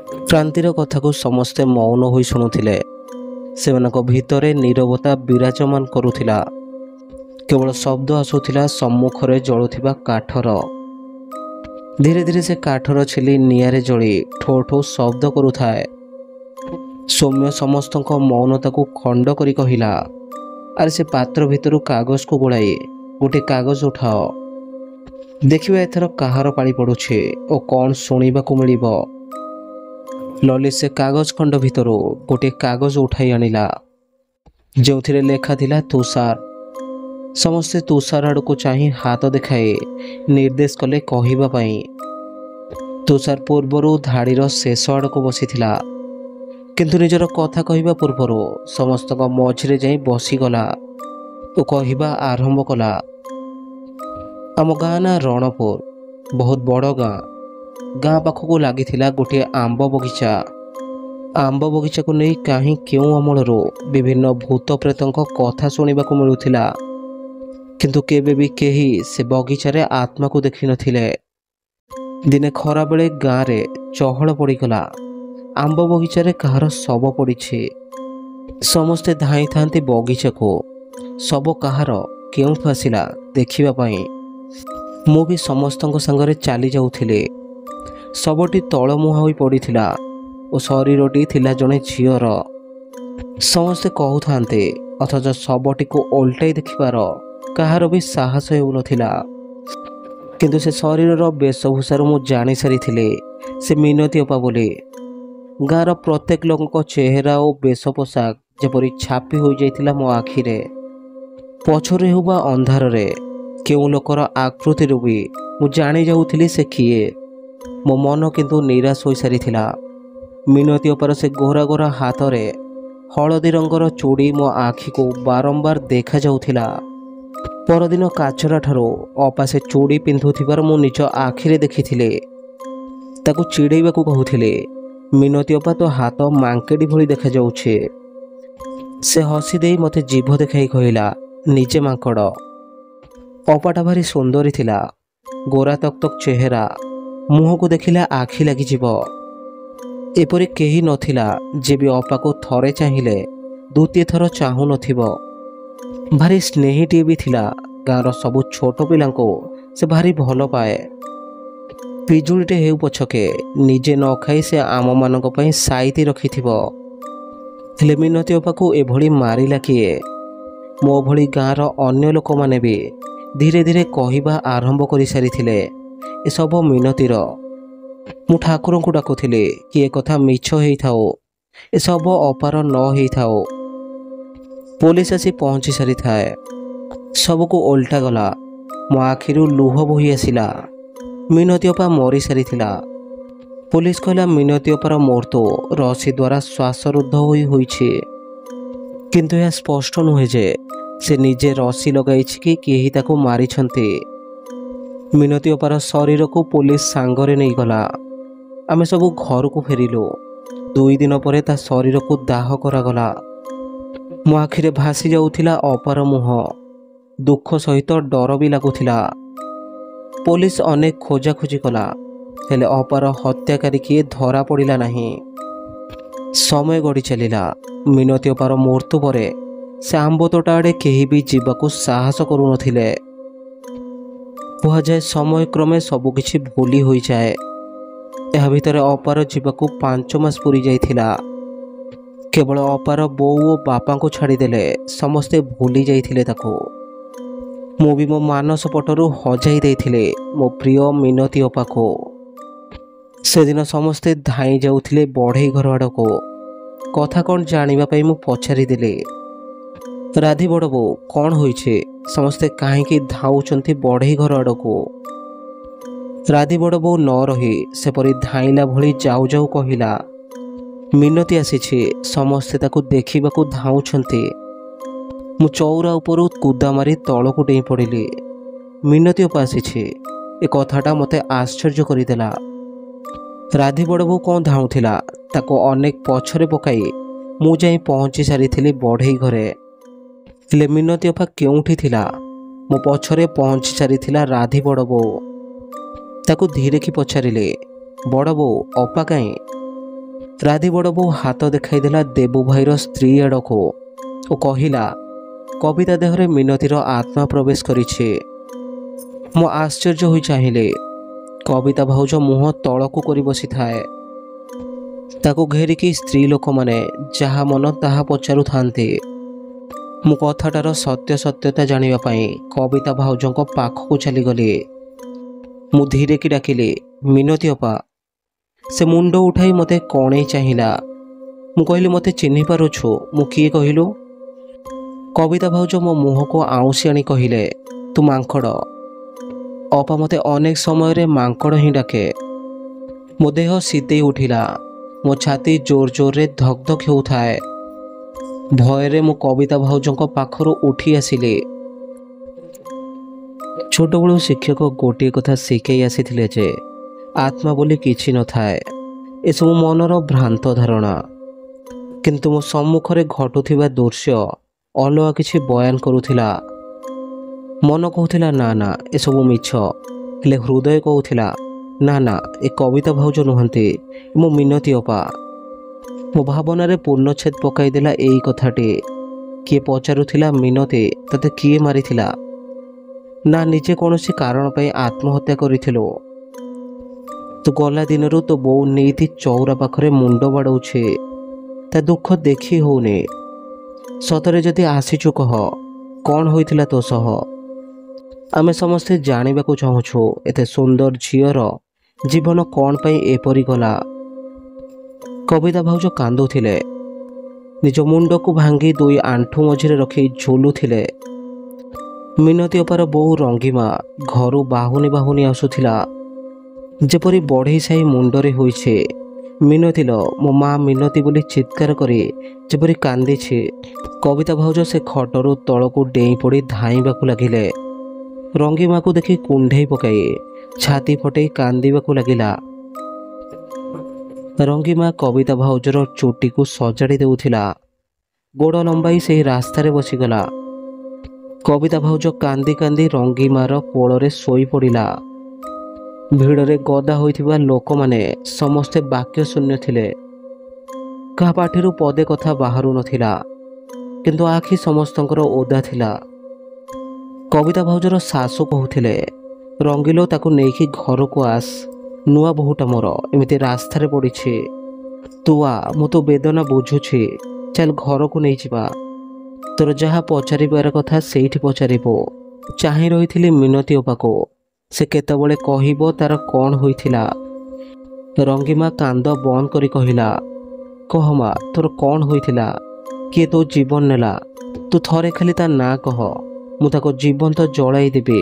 କ୍ରାନ୍ତିର କଥାକୁ ସମସ୍ତେ ମୌନ ହୋଇ ଶୁଣୁଥିଲେ। ସେମାନଙ୍କ ଭିତରେ ନୀରବତା ବିରାଜମାନ କରୁଥିଲା। କେବଳ ଶବ୍ଦ ଆସୁଥିଲା ସମ୍ମୁଖରେ ଜଳୁଥିବା କାଠର। ଧୀରେ ଧୀରେ ସେ କାଠର ଛେଲି ନିଆଁରେ ଜଳି ଠୋ ଠୋ ଶବ୍ଦ କରୁଥାଏ। ସୌମ୍ୟ ସମସ୍ତଙ୍କ ମୌନତାକୁ ଖଣ୍ଡ କରି କହିଲା, ଆରେ ସେ ପାତ୍ର ଭିତରୁ କାଗଜକୁ ଗୋଳାଇ ଗୋଟିଏ କାଗଜ ଉଠାଅ। ଦେଖିବା ଏଥର କାହାର ପାଳି ପଡ଼ୁଛି ଓ କ'ଣ ଶୁଣିବାକୁ ମିଳିବ। ଲଲିତ ସେ କାଗଜ ଖଣ୍ଡ ଭିତରୁ ଗୋଟିଏ କାଗଜ ଉଠାଇ ଆଣିଲା, ଯେଉଁଥିରେ ଲେଖା ଥିଲା ତୁଷାର। ସମସ୍ତେ ତୁଷାର ଆଡ଼କୁ ଚାହିଁ ହାତ ଦେଖାଇ ନିର୍ଦ୍ଦେଶ କଲେ କହିବା ପାଇଁ। ତୁଷାର ପୂର୍ବରୁ ଧାଡ଼ିର ଶେଷ ଆଡ଼କୁ ବସିଥିଲା, କିନ୍ତୁ ନିଜର କଥା କହିବା ପୂର୍ବରୁ ସମସ୍ତଙ୍କ ମଝିରେ ଯାଇ ବସିଗଲା ଓ କହିବା ଆରମ୍ଭ କଲା। ଆମ ଗାଁ ନାଁ ରଣପୁର, ବହୁତ ବଡ଼ ଗାଁ। ଗାଁ ପାଖକୁ ଲାଗିଥିଲା ଗୋଟିଏ ଆମ୍ବ ବଗିଚା। ଆମ୍ବ ବଗିଚାକୁ ନେଇ କାହିଁ କେଉଁ ଅମଳରୁ ବିଭିନ୍ନ ଭୂତ ପ୍ରେତଙ୍କ କଥା ଶୁଣିବାକୁ ମିଳୁଥିଲା, କିନ୍ତୁ କେବେ ବି କେହି ସେ ବଗିଚାରେ ଆତ୍ମାକୁ ଦେଖିନଥିଲେ। ଦିନେ ଖରାବେଳେ ଗାଁରେ ଚହଳ ପଡ଼ିଗଲା। ଆମ୍ବ ବଗିଚାରେ କାହାର ଶବ ପଡ଼ିଛି। ସମସ୍ତେ ଧାଇଁଥାନ୍ତି ବଗିଚାକୁ। ଶବ କାହାର କେଉଁଠୁ ଆସିଲା ଦେଖିବା ପାଇଁ। ମୁଁ ବି ସମସ୍ତଙ୍କ ସାଙ୍ଗରେ ଚାଲି ଯାଉଥିଲି। ଶବଟି ତଳମୁହାଁ ହୋଇ ପଡ଼ିଥିଲା ଓ ଶରୀରଟି ଥିଲା ଜଣେ ଝିଅର। ସମସ୍ତେ କହୁଥାନ୍ତି, ଅଥଚ ଶବଟିକୁ ଓଲଟାଇ ଦେଖିବାର କାହାର ବି ସାହସ ହେଉନଥିଲା। କିନ୍ତୁ ସେ ଶରୀରର ବେଶଭୂଷାରୁ ମୁଁ ଜାଣି ସାରିଥିଲି ସେ ମିନତୀ ଅପା ବୋଲି। ଗାଁର ପ୍ରତ୍ୟେକ ଲୋକଙ୍କ ଚେହେରା ଓ ବେଶ ପୋଷାକ ଯେପରି ଛାପି ହୋଇଯାଇଥିଲା ମୋ ଆଖିରେ। ପଛରେ ହେଉ ବା ଅନ୍ଧାରରେ କେଉଁ ଲୋକର ଆକୃତିରୁ ବି ମୁଁ ଜାଣି ଯାଉଥିଲି ସେ କିଏ। ମୋ ମନ କିନ୍ତୁ ନିରାଶ ହୋଇସାରିଥିଲା। ମିନତୀ ଅପାର ସେ ଗୋରା ଗୋରା ହାତରେ ହଳଦୀ ରଙ୍ଗର ଚୁଡ଼ି ମୋ ଆଖିକୁ ବାରମ୍ବାର ଦେଖାଯାଉଥିଲା। ପରଦିନ କାଚରା ଠାରୁ ଅପା ସେ ଚୁଡ଼ି ପିନ୍ଧୁଥିବାର ମୁଁ ନିଜ ଆଖିରେ ଦେଖିଥିଲି। ତାକୁ ଚିଡ଼େଇବାକୁ କହୁଥିଲି, ମିନତୀ ଅପା ତୋ ହାତ ମାଙ୍କେଡ଼ି ଭଳି ଦେଖାଯାଉଛି। ସେ ହସି ଦେଇ ମୋତେ ଜିଭ ଦେଖାଇ କହିଲା, ନିଜେ ମାଙ୍କଡ଼। ଅପାଟା ଭାରି ସୁନ୍ଦରୀ ଥିଲା। ଗୋରା ତକ୍ ଚେହେରା, ମୁହଁକୁ ଦେଖିଲେ ଆଖି ଲାଗିଯିବ। ଏପରି କେହି ନଥିଲା ଯେ ବି ଅପାକୁ ଥରେ ଚାହିଁଲେ ଦ୍ୱିତୀୟ ଥର ଚାହୁଁନଥିବ। ଭାରି ସ୍ନେହୀଟିଏ ବି ଥିଲା। ଗାଁର ସବୁ ଛୋଟ ପିଲାଙ୍କୁ ସେ ଭାରି ଭଲ ପାଏ। ପିଜୁଳିଟେ ହେଉ ପଛକେ ନିଜେ ନ ଖାଇ ସେ ଆମମାନଙ୍କ ପାଇଁ ସାଇତି ରଖିଥିବ। ହେଲେ ମିନତୀ ଅପାକୁ ଏଭଳି ମାରିଲା କିଏ? ମୋ ଭଳି ଗାଁର ଅନ୍ୟ ଲୋକମାନେ ବି ଧୀରେ ଧୀରେ କହିବା ଆରମ୍ଭ କରିସାରିଥିଲେ, ଏସବୁ ମିନତୀର। ମୁଁ ଠାକୁରଙ୍କୁ ଡାକୁଥିଲି କି ଏକଥା ମିଛ ହେଇଥାଉ, ଏସବୁ ଅପାର ନ ହେଇଥାଉ। ପୋଲିସ ଆସି ପହଞ୍ଚି ସାରିଥାଏ। ସବୁକୁ ଓଲଟା ଗଲା। ମୋ ଆଖିରୁ ଲୁହ ବୋହି ଆସିଲା। ମିନତୀ ଅପା ମରି ସାରିଥିଲା। ପୋଲିସ କହିଲା ମିନତୀ ଅପାର ମୃତ୍ୟୁ ରସି ଦ୍ୱାରା ଶ୍ୱାସରୁଦ୍ଧ ହୋଇଛି। କିନ୍ତୁ ଏହା ସ୍ପଷ୍ଟ ନୁହେଁ ଯେ ସେ ନିଜେ ରସି ଲଗାଇଛି କି କେହି ତାକୁ ମାରିଛନ୍ତି। ମିନତୀ ଅପାର ଶରୀରକୁ ପୋଲିସ ସାଙ୍ଗରେ ନେଇଗଲା। ଆମେ ସବୁ ଘରକୁ ଫେରିଲୁ। 2 ଦିନ ପରେ ତା ଶରୀରକୁ ଦାହ କରାଗଲା। ମୋ ଆଖିରେ ଭାସି ଯାଉଥିଲା ଅପାର ମୁହଁ। ଦୁଃଖ ସହିତ ଡର ବି ଲାଗୁଥିଲା। ପୋଲିସ ଅନେକ ଖୋଜାଖୋଜି କଲା, ହେଲେ ଅପାର ହତ୍ୟାକାରୀ କିଏ ଧରା ପଡ଼ିଲା ନାହିଁ। ସମୟ ଗଡ଼ି ଚାଲିଲା। ମିନତୀ ଅପାର ମୃତ୍ୟୁ ପରେ ସେ ଆମ୍ବ ତୋଟା ଆଡ଼େ କେହି ବି ଯିବାକୁ ସାହସ କରୁନଥିଲେ। କୁହାଯାଏ ସମୟ କ୍ରମେ ସବୁକିଛି ଭୁଲି ହୋଇଯାଏ। ଏହା ଭିତରେ ଅପାର ଯିବାକୁ 5 ମାସ ପୁରି ଯାଇଥିଲା। କେବଳ ଅପାର ବୋଉ ଓ ବାପାଙ୍କୁ ଛାଡ଼ିଦେଲେ ସମସ୍ତେ ଭୁଲି ଯାଇଥିଲେ ତାକୁ। ମୁଁ ବି ମୋ ମାନସ ପଟରୁ ହଜାଇ ଦେଇଥିଲି ମୋ ପ୍ରିୟ ମିନତୀ ଅପାକୁ। ସେଦିନ ସମସ୍ତେ ଧାଇଁ ଯାଉଥିଲେ ବଢ଼େଇ ଘର ଆଡ଼କୁ। କଥା କ'ଣ ଜାଣିବା ପାଇଁ ମୁଁ ପଚାରିଦେଲି, ରାଧି ବଡ଼ ବୋଉ କ'ଣ ହୋଇଛି? ସମସ୍ତେ କାହିଁକି ଧାଉଁଛନ୍ତି ବଢ଼େଇ ଘର ଆଡ଼କୁ? ରାଧି ବଡ଼ ବୋଉ ନ ରହି ସେପରି ଧାଇଁଲା ଭଳି ଯାଉ ଯାଉ କହିଲା, ମିନତୀ ଆସିଛି, ସମସ୍ତେ ତାକୁ ଦେଖିବାକୁ ଧାଉଁଛନ୍ତି। ମୁଁ ଚଉରା ଉପରୁ କୁଦା ମାରି ତଳକୁ ଡେଇଁ ପଡ଼ିଲି। ମିନତୀ ଅପା ଆସିଛି, ଏ କଥାଟା ମୋତେ ଆଶ୍ଚର୍ଯ୍ୟ କରିଦେଲା। ରାଧି ବଡ଼ ବୋଉ କ'ଣ ଧାଉଁଥିଲା, ତାକୁ ଅନେକ ପଛରେ ପକାଇ ମୁଁ ଯାଇ ପହଞ୍ଚି ସାରିଥିଲି ବଢ଼େଇ ଘରେ। ହେଲେ ମିନତୀ ଅପା କେଉଁଠି ଥିଲା? ମୋ ପଛରେ ପହଞ୍ଚି ସାରିଥିଲା ରାଧି ବଡ଼ ବୋଉ। ତାକୁ ଧୀରେକି ପଚାରିଲି, ବଡ଼ ବୋଉ ଅପା କାହିଁ? ରାଧି ବଡ଼ ବୋଉ ହାତ ଦେଖାଇଦେଲା ଦେବୁ ଭାଇର ସ୍ତ୍ରୀ ଆଡ଼କୁ ଓ କହିଲା, କବିତା ଦେହରେ ମିନତିର ଆତ୍ମା ପ୍ରବେଶ କରିଛି। ମୁଁ ଆଶ୍ଚର୍ଯ୍ୟ ହୋଇ ଚାହିଁଲି। କବିତା ଭାଉଜ ମୁହଁ ତଳକୁ କରି ବସିଥାଏ। ତାକୁ ଘେରିକି ସ୍ତ୍ରୀ ଲୋକମାନେ ଯାହା ମନ ତାହା ପଚାରୁଥାନ୍ତି। ମୁଁ କଥାଟାର ସତ୍ୟତା ଜାଣିବା ପାଇଁ କବିତା ଭାଉଜଙ୍କ ପାଖକୁ ଚାଲିଗଲି। ମୁଁ ଧୀରେକି ଡାକିଲି, ମିନତି ଅପା। ସେ ମୁଣ୍ଡ ଉଠାଇ ମୋତେ କଣେଇ ଚାହିଁଲା। ମୁଁ କହିଲି, ମୋତେ ଚିହ୍ନି ପାରୁଛୁ? ମୁଁ କିଏ କହିଲୁ? କବିତା ଭାଉଜ ମୋ ମୁହଁକୁ ଆଉଁସି ଆଣି କହିଲେ, ତୁ ମାଙ୍କଡ଼। ଅପା ମୋତେ ଅନେକ ସମୟରେ ମାଙ୍କଡ଼ ହିଁ ଡାକେ। ମୋ ଦେହ ଶୀତେଇ ଉଠିଲା। ମୋ ଛାତି ଜୋରରେ ଧକ୍ ଧକ୍ ହେଉଥାଏ। ଭୟରେ ମୁଁ କବିତା ଭାଉଜଙ୍କ ପାଖରୁ ଉଠି ଆସିଲି। ଛୋଟବେଳୁ ଶିକ୍ଷକ ଗୋଟିଏ କଥା ଶିଖେଇ ଆସିଥିଲେ ଯେ ଆତ୍ମା ବୋଲି କିଛି ନଥାଏ। ଏସବୁ ମନର ଭ୍ରାନ୍ତ ଧାରଣା। କିନ୍ତୁ ମୋ ସମ୍ମୁଖରେ ଘଟୁଥିବା ଦୃଶ୍ୟ ଅଲଗା କିଛି ବୟାନ କରୁଥିଲା। ମନ କହୁଥିଲା ନା ନା ଏସବୁ ମିଛ, ହେଲେ ହୃଦୟ କହୁଥିଲା ନା ନା ଏ କବିତା ଭାଉଜ ନୁହନ୍ତି, ମୋ ମିନତି ଅପା। ମୋ ଭାବନାରେ ପୂର୍ଣ୍ଣଚ୍ଛେଦ ପକାଇଦେଲା ଏଇ କଥାଟି। କିଏ ପଚାରୁଥିଲା, ମିନତି ତତେ କିଏ ମାରିଥିଲା? ନା ନିଜେ କୌଣସି କାରଣ ପାଇଁ ଆତ୍ମହତ୍ୟା କରିଥିଲୁ? ତୁ ଗଲା ଦିନରୁ ତୋ ବୋଉ ନୀତି ଚଉରା ପାଖରେ ମୁଣ୍ଡ ବାଡ଼ଉଛି। ତା ଦୁଃଖ ଦେଖି ହଉନି। ସତରେ ଯଦି ଆସିଛୁ କହ, କ'ଣ ହୋଇଥିଲା ତୋ ସହ? ଆମେ ସମସ୍ତେ ଜାଣିବାକୁ ଚାହୁଁଛୁ ଏତେ ସୁନ୍ଦର ଝିଅର ଜୀବନ କ'ଣ ପାଇଁ ଏପରି ଗଲା। କବିତା ଭାଉଜ କାନ୍ଦୁଥିଲେ। ନିଜ ମୁଣ୍ଡକୁ ଭାଙ୍ଗି ଦୁଇ ଆଣ୍ଠୁ ମଝିରେ ରଖି ଝୁଲୁଥିଲେ। ମିନତି ଅପାର ବୋଉ ରଙ୍ଗିମା ଘରୁ ବାହୁନି ବାହୁନି ଆସୁଥିଲା, ଯେପରି ବଢ଼େଇ ସାହି ମୁଣ୍ଡରେ ହୋଇଛି। ମିନତିଲ ମୋ ମା ମିନତି ବୋଲି ଚିତ୍କାର କରି ଯେପରି କାନ୍ଦିଛି। କବିତା ଭାଉଜ ସେ ଖଟରୁ ତଳକୁ ଡେଇଁ ପଡ଼ି ଧାଇଁବାକୁ ଲାଗିଲେ। ରଙ୍ଗିମାକୁ ଦେଖି କୁଣ୍ଢେଇ ପକାଇ ଛାତି ଫଟେଇ କାନ୍ଦିବାକୁ ଲାଗିଲା। ରଙ୍ଗିମା କବିତା ଭାଉଜର ଚୁଟିକୁ ସଜାଡ଼ି ଦେଉଥିଲା। ଗୋଡ଼ ଲମ୍ବାଇ ସେହି ରାସ୍ତାରେ ବସିଗଲା। କବିତା ଭାଉଜ କାନ୍ଦି କାନ୍ଦି ରଙ୍ଗିମାର କୋଳରେ ଶୋଇପଡ଼ିଲା। ଭିଡ଼ରେ ଗଦା ହୋଇଥିବା ଲୋକମାନେ ସମସ୍ତେ ବାକ୍ୟ ଶୂନ୍ୟ ଥିଲେ। କାହା ପାଟିରୁ ପଦେ କଥା ବାହାରୁ ନଥିଲା, କିନ୍ତୁ ଆଖି ସମସ୍ତଙ୍କର ଓଦା ଥିଲା। କବିତା ଭାଉଜର ଶାଶୁ କହୁଥିଲେ, ରଙ୍ଗିଲୋ ତାକୁ ନେଇକି ଘରକୁ ଆସ। ନୂଆ ବୋହୂଟା ମୋର ଏମିତି ରାସ୍ତାରେ ପଡ଼ିଛି। ତୁ ଆ, ମୁଁ ତୋ ବେଦନା ବୁଝୁଛି। ଚାଲ ଘରକୁ ନେଇଯିବା। ତୋର ଯାହା ପଚାରିବାର କଥା ସେଇଠି ପଚାରିବୁ। ଚାହିଁ ରହିଥିଲି ମିନତି ଅପାକୁ, ସେ କେତେବେଳେ କହିବ ତାର କ'ଣ ହୋଇଥିଲା। ରଙ୍ଗିମା କାନ୍ଦ ବନ୍ଦ କରି କହିଲା, କହ ମା, ତୋର କ'ଣ ହୋଇଥିଲା? କିଏ ତୋ ଜୀବନ ନେଲା? ତୁ ଥରେ ଖାଲି ତା ନାଁ କହ, ମୁଁ ତାକୁ ଜୀବନ୍ତ ଜଳାଇ ଦେବି।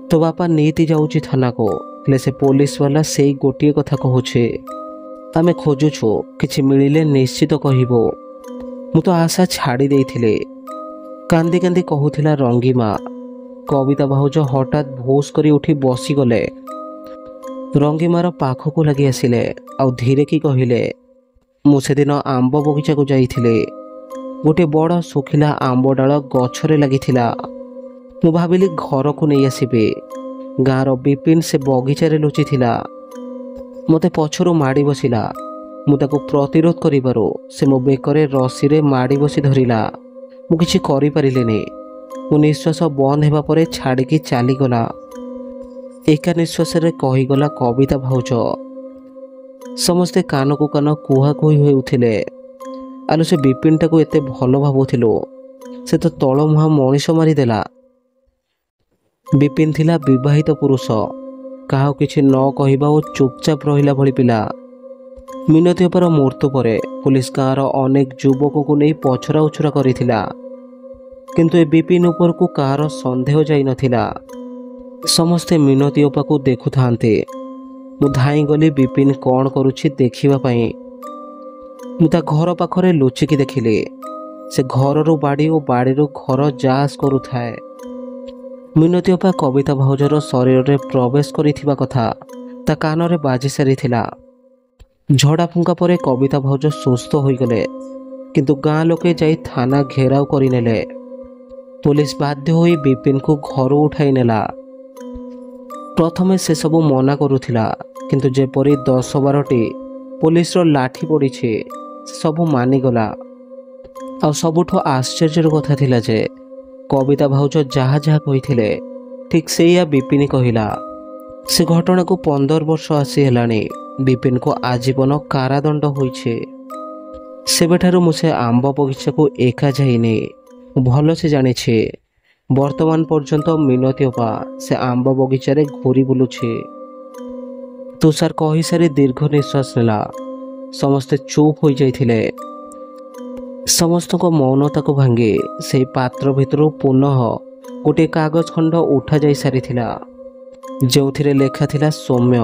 ତୋ ବାପା ନେଇତି ଯାଉଛି ଥାନାକୁ, ହେଲେ ସେ ପୋଲିସ ବାଲା ସେଇ ଗୋଟିଏ କଥା କହୁଛି, ଆମେ ଖୋଜୁଛୁ, କିଛି ମିଳିଲେ ନିଶ୍ଚିତ କହିବୁ। ମୁଁ ତ ଆଶା ଛାଡ଼ି ଦେଇଥିଲି। କାନ୍ଦି କାନ୍ଦି କହୁଥିଲା ରଙ୍ଗିମା। କବିତା ଭାଉଜ ହଠାତ୍ ଭୋସ୍ କରି ଉଠି ବସିଗଲେ। ରଙ୍ଗିମାର ପାଖକୁ ଲାଗି ଆସିଲେ ଆଉ ଧୀରେ କି କହିଲେ, ମୁଁ ସେଦିନ ଆମ୍ବ ବଗିଚାକୁ ଯାଇଥିଲି। ଗୋଟିଏ ବଡ଼ ଶୁଖିଲା ଆମ୍ବ ଡାଳ ଗଛରେ ଲାଗିଥିଲା। ମୁଁ ଭାବିଲି ଘରକୁ ନେଇ ଆସିବି। ଗାଁର ବିପିନ ସେ ବଗିଚାରେ ଲୁଚିଥିଲା। ମୋତେ ପଛରୁ ମାଡ଼ି ବସିଲା। ମୁଁ ତାକୁ ପ୍ରତିରୋଧ କରିବାରୁ ସେ ମୋ ବେକରେ ରସିରେ ମାଡ଼ି ବସି ଧରିଲା। ମୁଁ କିଛି କରିପାରିଲିନି। ମୋ ନିଶ୍ୱାସ ବନ୍ଦ ହେବା ପରେ ଛାଡ଼ିକି ଚାଲିଗଲା। ଏକା ନିଶ୍ୱାସରେ କହିଗଲା କବିତା ଭାଉଜ। ସମସ୍ତେ କାନକୁ କାନ କୁହାକୁହି ହେଉଥିଲେ, ଆଲୋ ସେ ବିପିନଟାକୁ ଏତେ ଭଲ ଭାବୁଥିଲୁ, ସେ ତ ତଳମୁହାଁ ମଣିଷ ମାରିଦେଲା। ବିପିନ ଥିଲା ବିବାହିତ ପୁରୁଷ, କାହାକୁ କିଛି ନ କହିବା ଓ ଚୁପଚାପ ରହିଲା ଭଳି ପିଲା। ମିନତି ଅପାର ମୃତ୍ୟୁ ପରେ ପୁଲିସ ଗାଁର ଅନେକ ଯୁବକଙ୍କୁ ନେଇ ପଚରା ଉଚରା କରିଥିଲା, କିନ୍ତୁ ଏ ବିପିନ ଉପରକୁ କାହାର ସନ୍ଦେହ ଯାଇନଥିଲା। ସମସ୍ତେ ମିନତି ଅପାକୁ ଦେଖୁଥାନ୍ତି। ମୁଁ ଧାଇଁଗଲି ବିପିନ କ'ଣ କରୁଛି ଦେଖିବା ପାଇଁ। ମୁଁ ତା ଘର ପାଖରେ ଲୁଚିକି ଦେଖିଲି। ସେ ଘରରୁ ବାଡ଼ି ଓ ବାଡ଼ିରୁ ଘର ଯାଆସ କରୁଥାଏ। ମିନତି ଅପା କବିତା ଭାଉଜର ଶରୀରରେ ପ୍ରବେଶ କରିଥିବା କଥା ତା କାନରେ ବାଜି ସାରିଥିଲା। ଝଡ଼ା ଫୁଙ୍କା ପରେ କବିତା ଭାଉଜ ସୁସ୍ଥ ହୋଇଗଲେ, କିନ୍ତୁ ଗାଁ ଲୋକେ ଯାଇ ଥାନା ଘେରାଉ କରିନେଲେ। ପୁଲିସ ବାଧ୍ୟ ହୋଇ ବିପିନକୁ ଘରୁ ଉଠାଇ ନେଲା। ପ୍ରଥମେ ସେସବୁ ମନା କରୁଥିଲା, କିନ୍ତୁ ଯେପରି 10-12ଟି पुलिसर लाठी पड़ी सब मानिगला। आ सबुठु आश्चर्यर कथा थिला जे कविता भाउज जहाँ जहाँ कही ठीक से विपिन कहला। से घटना को 15 वर्ष आसी हेलानी विपिन को आजीवन कारादंड होइछे। सेबेठारु मुझे आंब बगीचा को एका जाइने भल से जानी वर्तमान पर्यंत मिनती अपा से आंब बगीचारे घूरी बुलुछे। तुषार कही सारी दीर्घ निश्वास नेला। समस्ते चुप हो जाइथिले। समस्त मौनता को भांगी से पात्र भितर पुनः गोटे कागज खंड उठा जाई सारी थिला, जो लेखा थिला सौम्य।